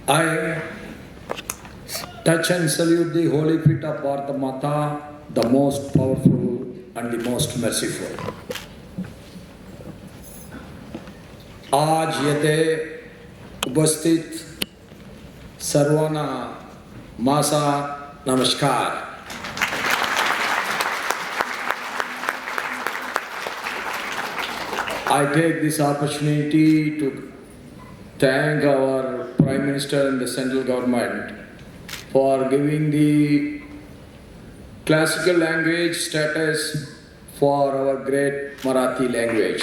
I touch and salute the holy feet of Bharata Mata, the most powerful and the most merciful. आज येथे उपस्थित सर्वांना माझा नमस्कार. I take this opportunity to thank our Prime Minister and the central government for giving the classical language status for our great Marathi language.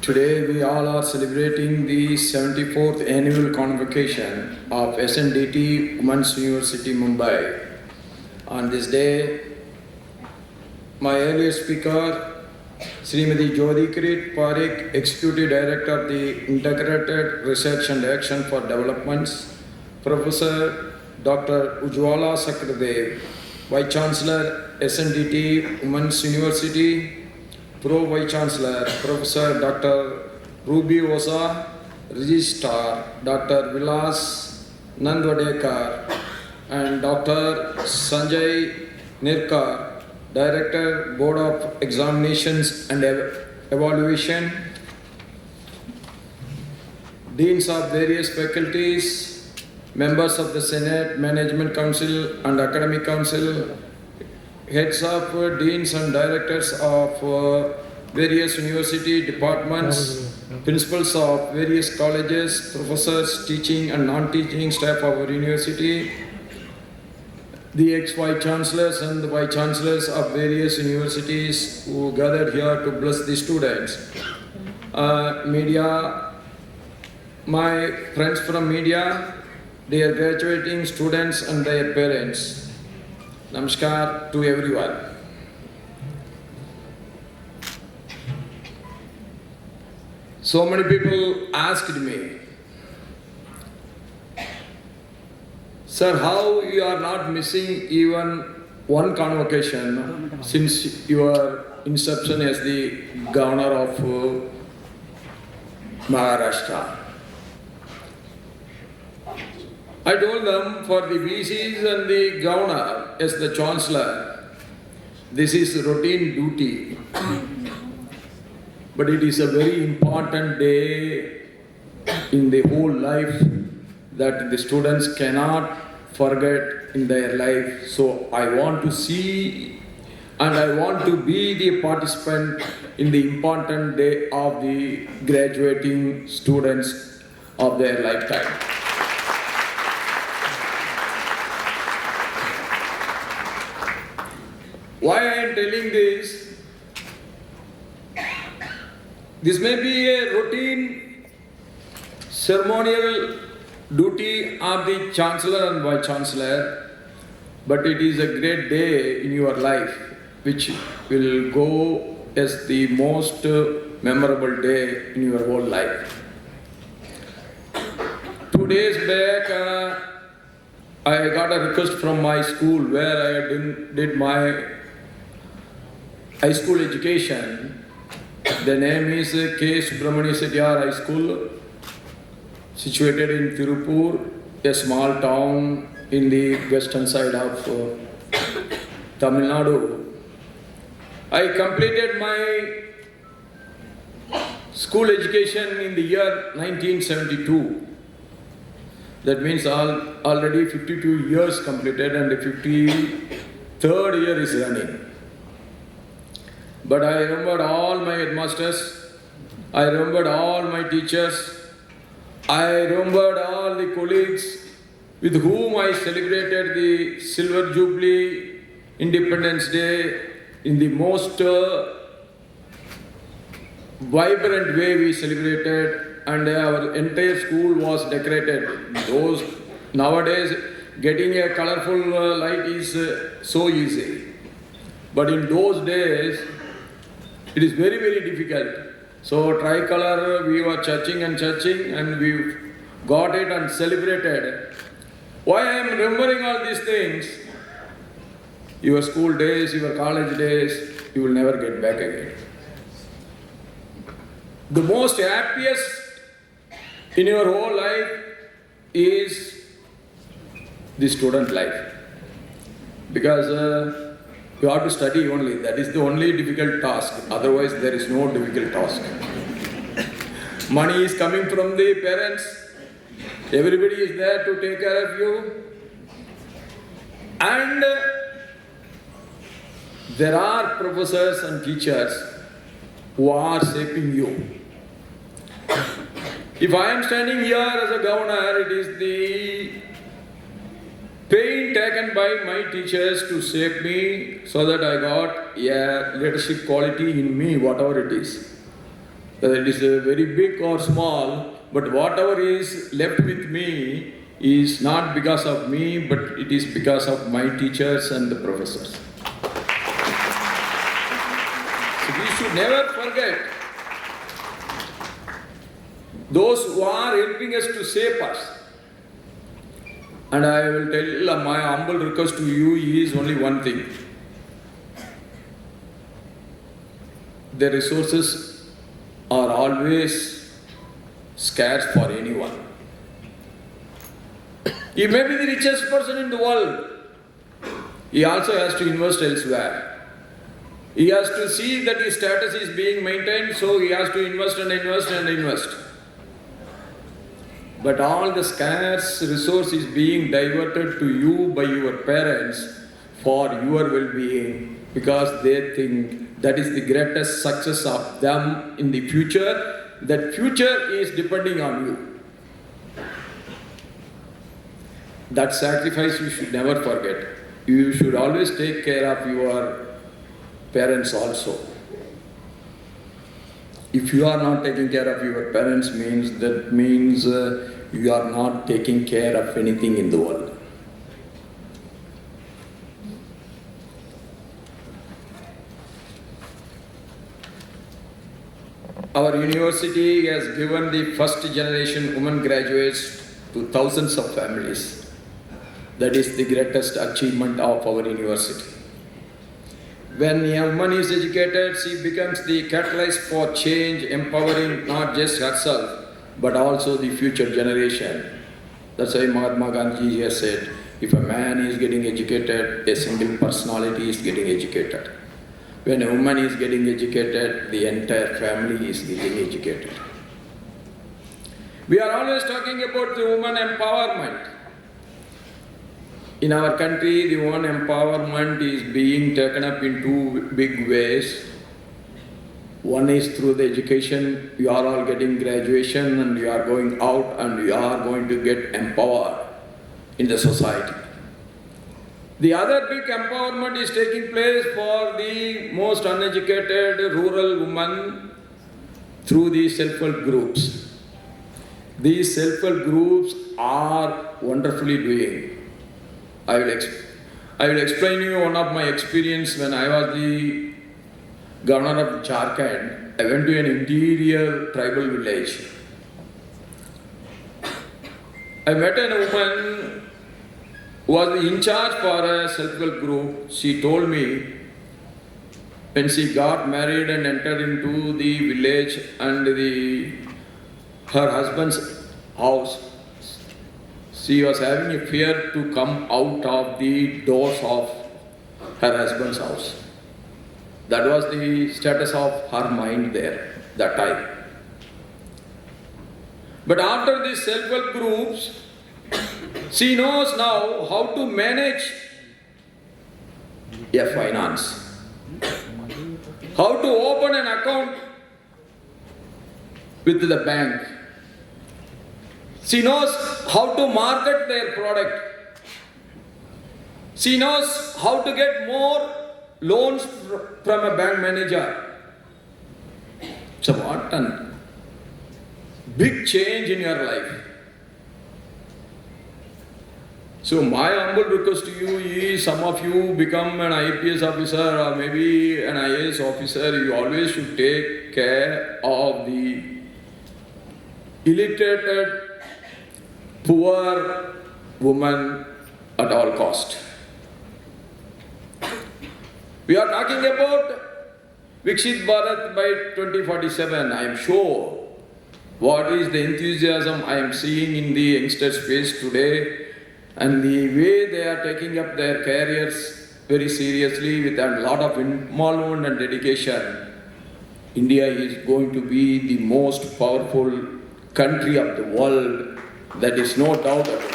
Today we all are celebrating the 74th Annual Convocation of SNDT Women's University Mumbai. On this day, my earlier speaker, Srimati Jyoti Kirit, Parikh, Executive Director of the Integrated Research and Action for Developments, Professor Dr. Ujwala Chakradeo, Vice-Chancellor, SNDT Women's University, Pro-Vice-Chancellor, Professor Dr. Ojha, Registrar Dr. Vilas Nandavadekar, and Dr. Sanjay Nirkar, Director, Board of Examinations and Evaluation, Deans of various faculties, members of the Senate, Management Council and Academic Council, heads of deans and directors of various university departments, principals of various colleges, professors, teaching and non-teaching staff of our university, the ex-Vice-Chancellors and the Vice-Chancellors of various universities who gathered here to bless the students. Media, my friends from media, their graduating students and their parents. Namaskar to everyone. So many people asked me, Sir, how you are not missing even one convocation since your inception as the Governor of Maharashtra? I told them, for the VCs and the Governor as the Chancellor, this is routine duty. But it is a very important day in the whole life that the students cannot forget in their life. So I want to see and I want to be the participant in the important day of the graduating students of their lifetime. Why I am telling this? This may be a routine ceremonial duty of the Chancellor and Vice-Chancellor, but it is a great day in your life which will go as the most memorable day in your whole life. 2 days back, I got a request from my school where I did my high school education. The name is K. Subramania Setiyar High School, situated in Tirupur, a small town in the western side of Tamil Nadu. I completed my school education in the year 1972. That means already 52 years completed and the 53rd year is running. But I remembered all my headmasters, I remembered all my teachers, I remembered all the colleagues with whom I celebrated the Silver Jubilee Independence Day in the most vibrant way we celebrated, and our entire school was decorated. Nowadays, getting a colorful light is so easy. But in those days, it is very, very difficult. So tricolor we were churching and we got it and celebrated. Why I am remembering all these things? Your school days, your college days, you will never get back again. The most happiest in your whole life is the student life. Because you have to study only. That is the only difficult task. Otherwise, there is no difficult task. Money is coming from the parents. Everybody is there to take care of you. And there are professors and teachers who are shaping you. If I am standing here as a governor, it is the pain taken by my teachers to shape me so that I got a leadership quality in me, whatever it is. Whether it is very big or small, but whatever is left with me is not because of me, but it is because of my teachers and the professors. So we should never forget those who are helping us to shape us. And I will tell my humble request to you is only one thing. The resources are always scarce for anyone. He may be the richest person in the world. He also has to invest elsewhere. He has to see that his status is being maintained, so he has to invest and invest and invest. But all the scarce resource is being diverted to you by your parents for your well-being, because they think that is the greatest success of them in the future. That future is depending on you. That sacrifice you should never forget. You should always take care of your parents also. If you are not taking care of your parents, that means you are not taking care of anything in the world. Our university has given the first generation women graduates to thousands of families. That is the greatest achievement of our university. When a woman is educated, she becomes the catalyst for change, empowering not just herself, but also the future generation. That's why Mahatma Gandhi has said, if a man is getting educated, a single personality is getting educated. When a woman is getting educated, the entire family is getting educated. We are always talking about the woman empowerment. In our country, the woman empowerment is being taken up in two big ways. One is through the education. You are all getting graduation and you are going out and you are going to get empowered in the society. The other big empowerment is taking place for the most uneducated rural women through the self-help groups. These self-help groups are wonderfully doing. I will explain you one of my experience when I was the governor of Jharkhand. I went to an interior tribal village. I met a woman who was in charge for a self-help group. She told me when she got married and entered into the village and her husband's house, she was having a fear to come out of the doors of her husband's house. That was the status of her mind there, that time. But after these self-help groups, she knows now how to manage a finance, how to open an account with the bank. She knows how to market their product. She knows how to get more loans from a bank manager. So what a big change in your life. So my humble request to you is, some of you become an IPS officer or maybe an IAS officer, you always should take care of the illiterate, poor woman at all cost. We are Vikshit Bharat by 2047, I am sure what is the enthusiasm I am seeing in the youngsters' face today and the way they are taking up their careers very seriously with a lot of involvement and dedication. India is going to be the most powerful country of the world. That is no doubt about it.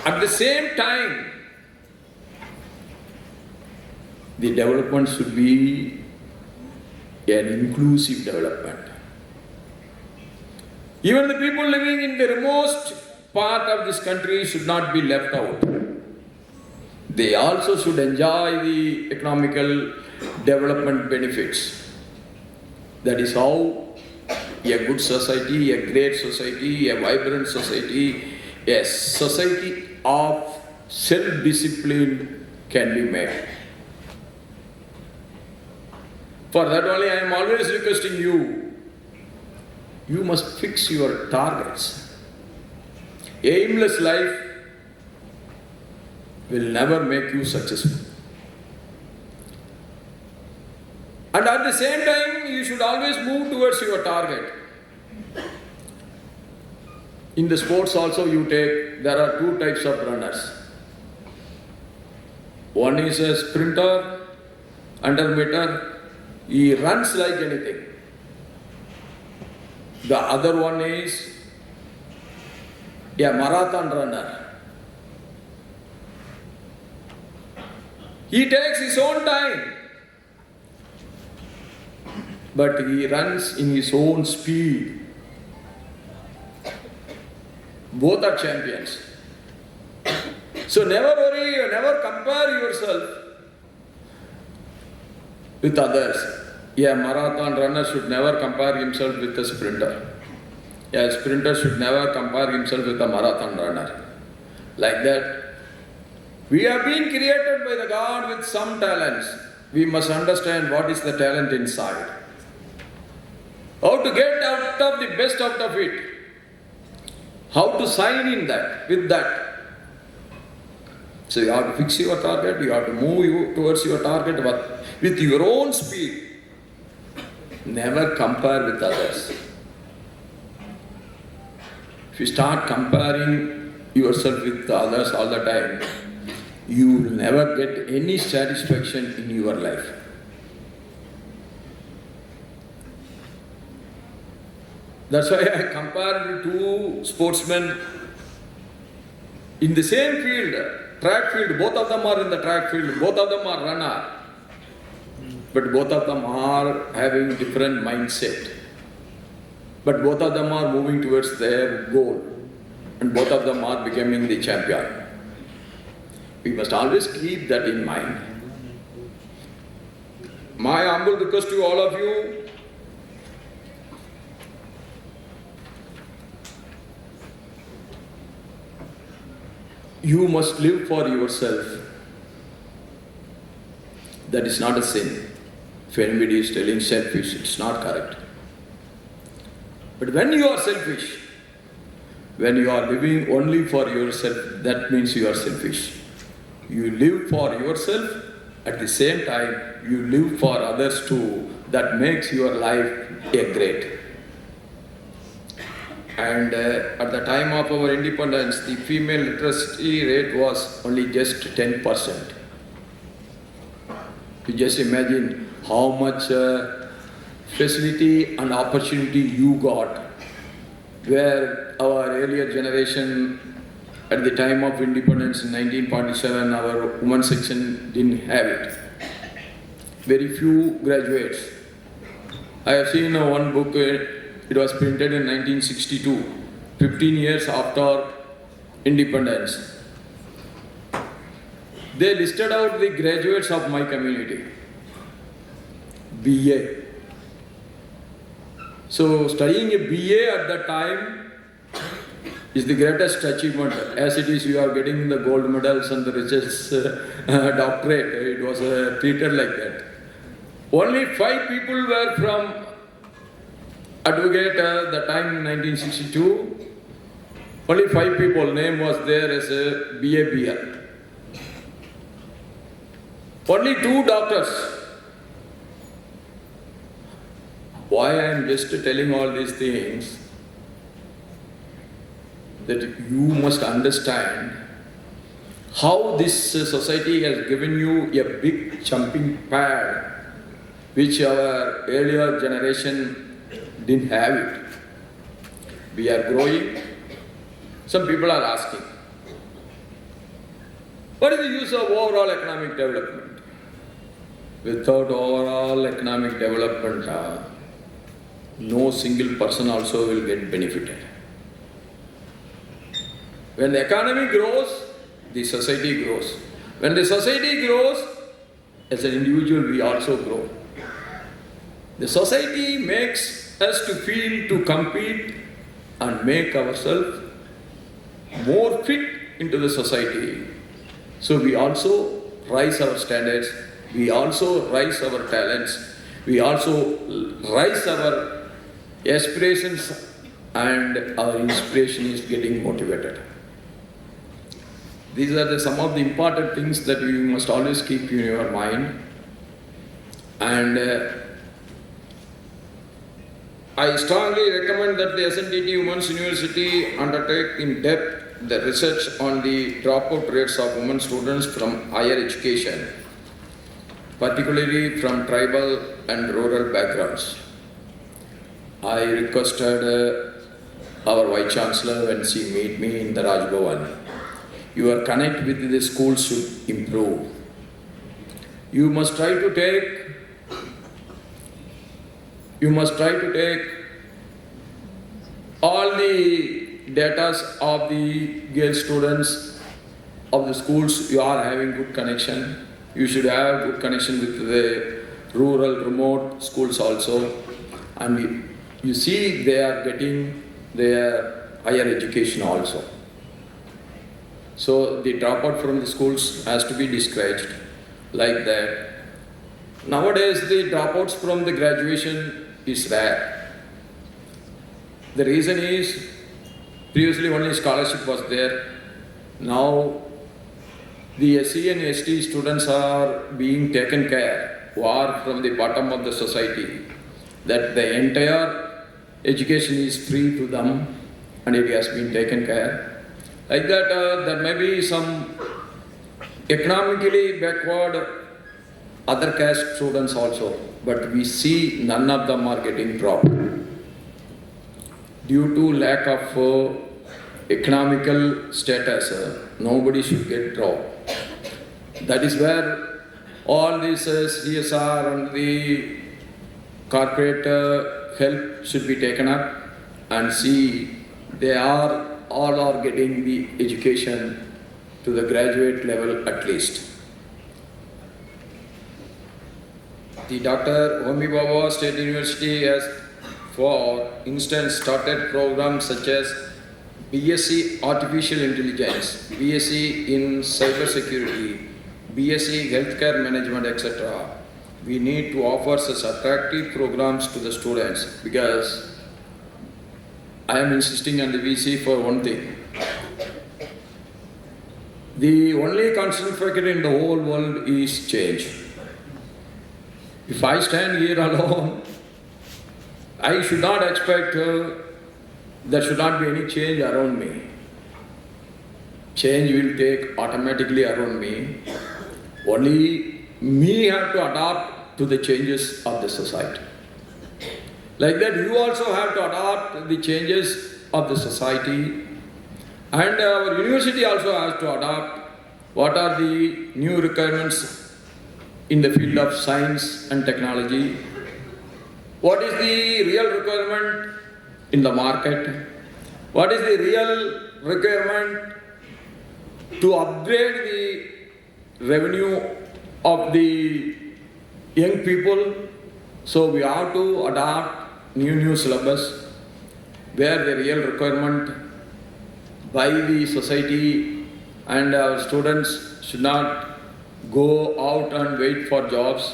At the same time, the development should be an inclusive development. Even the people living in the remote part of this country should not be left out. They also should enjoy the economical development benefits. That is how a good society, a great society, a vibrant society, a society of self-discipline can be made. For that only I am always requesting you, you must fix your targets. Aimless life will never make you successful. And at the same time, you should always move towards your target. In the sports also there are two types of runners. One is a sprinter, 100 meter, he runs like anything. The other one is a marathon runner. He takes his own time, but he runs in his own speed. Both are champions. So never worry, never compare yourself with others. A marathon runner should never compare himself with a sprinter. A sprinter should never compare himself with a marathon runner. Like that, we have been created by the God with some talents. We must understand what is the talent inside. How to get out of the best out of it. How to sign in that, with that. So you have to fix your target, you have to move towards your target with your own speed. Never compare with others. If you start comparing yourself with others all the time, you will never get any satisfaction in your life. That's why I compared two sportsmen in the same field, track field. Both of them are in the track field, both of them are runner. But both of them are having different mindset. But both of them are moving towards their goal. And both of them are becoming the champion. We must always keep that in mind. My humble request to all of you, you must live for yourself. That is not a sin. If anybody is telling selfish, it's not correct. But when you are selfish, when you are living only for yourself, that means you are selfish. You live for yourself, at the same time, you live for others too. That makes your life a great. And at the time of our independence, the female literacy rate was only just 10%. You just imagine how much facility and opportunity you got, where our earlier generation, at the time of independence in 1947, our women section didn't have it. Very few graduates. I have seen one book, it was printed in 1962, 15 years after independence. They listed out the graduates of my community. BA. So studying a BA at that time is the greatest achievement. As it is, you are getting the gold medals and the richest doctorate. It was treated like that. Only 5 people were from advocate at the time in 1962. Only 5 people name was there as a BA. Only 2 doctors. Why I am just telling all these things? That you must understand how this society has given you a big jumping pad which our earlier generation didn't have it. We are growing. Some people are asking, what is the use of overall economic development? Without overall economic development, no single person also will get benefited. When the economy grows, the society grows. When the society grows, as an individual we also grow. The society makes us to feel to compete and make ourselves more fit into the society. So we also rise our standards, we also rise our talents, we also rise our aspirations, and our inspiration is getting motivated. These are some of the important things that you must always keep in your mind. And I strongly recommend that the SNDT Women's University undertake in depth the research on the dropout rates of women students from higher education, particularly from tribal and rural backgrounds. I requested our Vice-Chancellor when she met me in the Raj Bhavan, your connect with the schools should improve. You must try to take all the data of the girl students of the schools you are having good connection. You should have good connection with the rural, remote schools also. And you see they are getting their higher education also. So the dropout from the schools has to be discouraged like that. Nowadays the dropouts from the graduation is rare. The reason is previously only scholarship was there. Now the SC and ST students are being taken care who are from the bottom of the society. That the entire education is free to them and it has been taken care. Like that, there may be some economically backward other caste students also, but we see none of them are getting dropped. Due to lack of economical status, nobody should get dropped. That is where all this CSR and the corporate help should be taken up and see they are all are getting the education to the graduate level at least. The Dr. Homi Bhabha State University has, for instance, started programs such as BSc Artificial Intelligence, BSc in Cyber Security, BSc Healthcare Management, etc. We need to offer such attractive programs to the students because I am insisting on the VC for one thing. The only constant factor in the whole world is change. If I stand here alone, I should not expect there should not be any change around me. Change will take automatically around me. Only me have to adapt to the changes of the society. Like that, you also have to adapt the changes of the society, and our university also has to adapt what are the new requirements in the field of science and technology, what is the real requirement in the market, what is the real requirement to upgrade the revenue of the young people. So we have to adapt new syllabus where the real requirement by the society and our students should not go out and wait for jobs.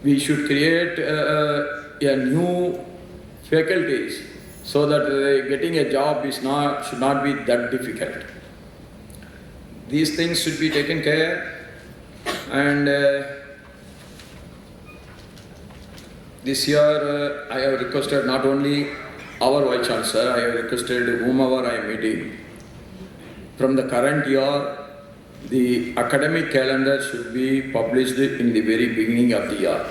We should create a new faculties so that getting a job should not be that difficult. These things should be taken care. And this year I have requested not only our Vice-Chancellor, I have requested whomever I am meeting. From the current year, the academic calendar should be published in the very beginning of the year.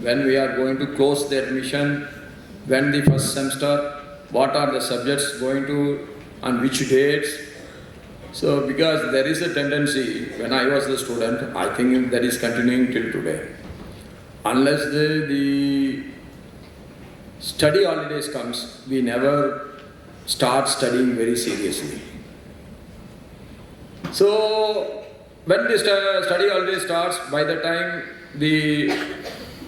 When we are going to close the admission, when the first semester, what are the subjects going to, on which dates. So because there is a tendency, when I was a student, I think that is continuing till today. Unless the study holidays comes, we never start studying very seriously. So when the study holiday starts, by the time the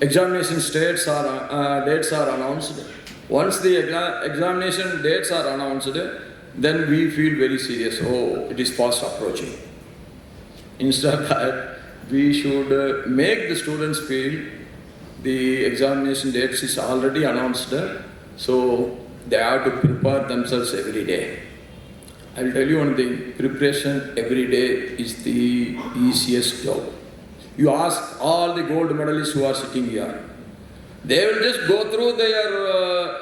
examination dates are announced, once the examination dates are announced, then we feel very serious. Oh, it is fast approaching. Instead of that, we should make the students feel the examination dates is already announced, so they have to prepare themselves every day. I will tell you one thing, preparation every day is the easiest job. You ask all the gold medalists who are sitting here, they will just go through their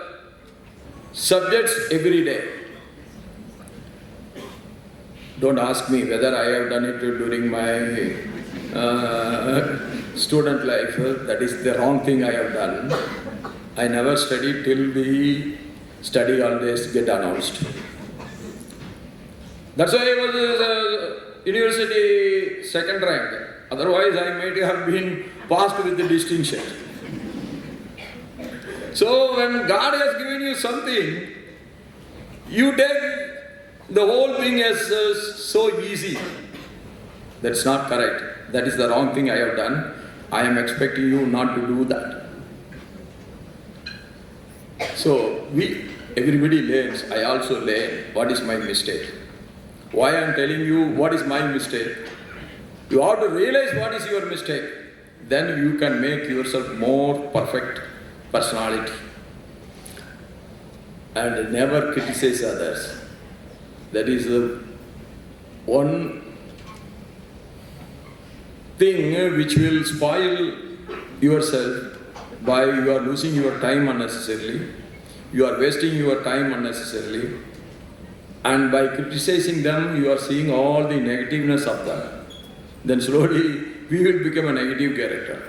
subjects every day. Don't ask me whether I have done it during my student life. That is the wrong thing I have done. I never studied till the study holidays get announced. That's why I was university second rank. Otherwise, I might have been passed with the distinction. So when God has given you something, you take the whole thing as so easy. That's not correct. That is the wrong thing I have done. I am expecting you not to do that. So everybody learns. I also learn what is my mistake. Why I am telling you what is my mistake? You have to realize what is your mistake. Then you can make yourself more perfect personality. And never criticize others. That is one thing which will spoil yourself by you are losing your time unnecessarily. You are wasting your time unnecessarily. And by criticizing them, you are seeing all the negativeness of them. Then slowly, we will become a negative character.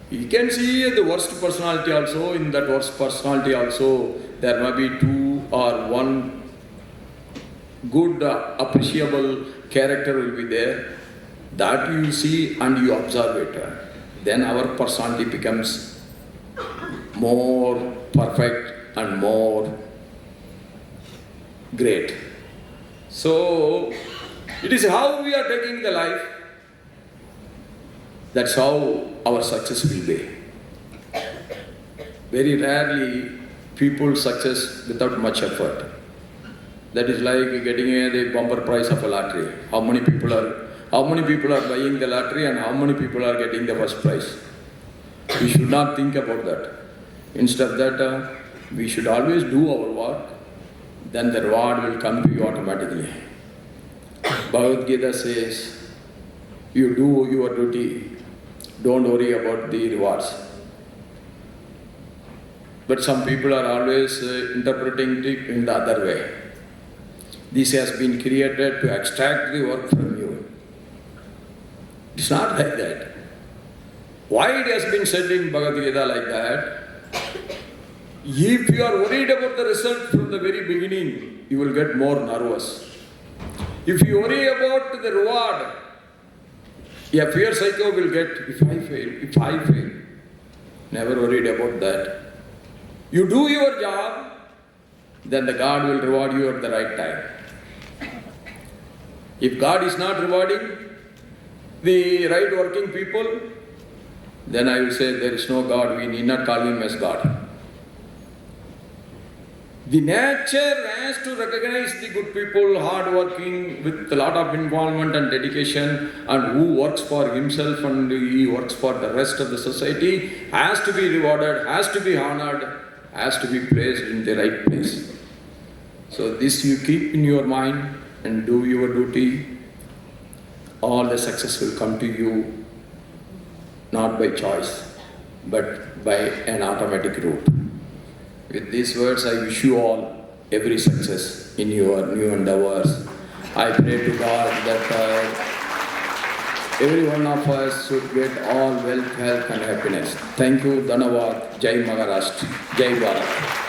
You can see the worst personality also. In that worst personality also, there may be two or one good, appreciable character will be there. That you see and you observe it. Then our personality becomes more perfect and more great. So, it is how we are taking the life. That's how our success will be. Very rarely people success without much effort. That is like getting the bumper prize of a lottery. How many people are buying the lottery and how many people are getting the first prize? We should not think about that. Instead of that, we should always do our work. Then the reward will come to you automatically. Bhagavad Gita says, you do your duty, don't worry about the rewards. But some people are always interpreting it in the other way. This has been created to extract the work from you. It's not like that. Why it has been said in Bhagavad Gita like that? If you are worried about the result from the very beginning, you will get more nervous. If you worry about the reward, a fear psycho will get, if I fail. Never worried about that. You do your job, then the God will reward you at the right time. If God is not rewarding the right working people, then I will say there is no God, we need not call him as God. The nature has to recognize the good people, hard-working, with a lot of involvement and dedication, and who works for himself and he works for the rest of the society, has to be rewarded, has to be honored, has to be placed in the right place. So this you keep in your mind and do your duty. all the success will come to you, not by choice, but by an automatic route. With these words, I wish you all every success in your new endeavors. I pray to God that every one of us should get all wealth, health and happiness. Thank you, Dhanavad, Jai Maharashtra, Jai Bharat.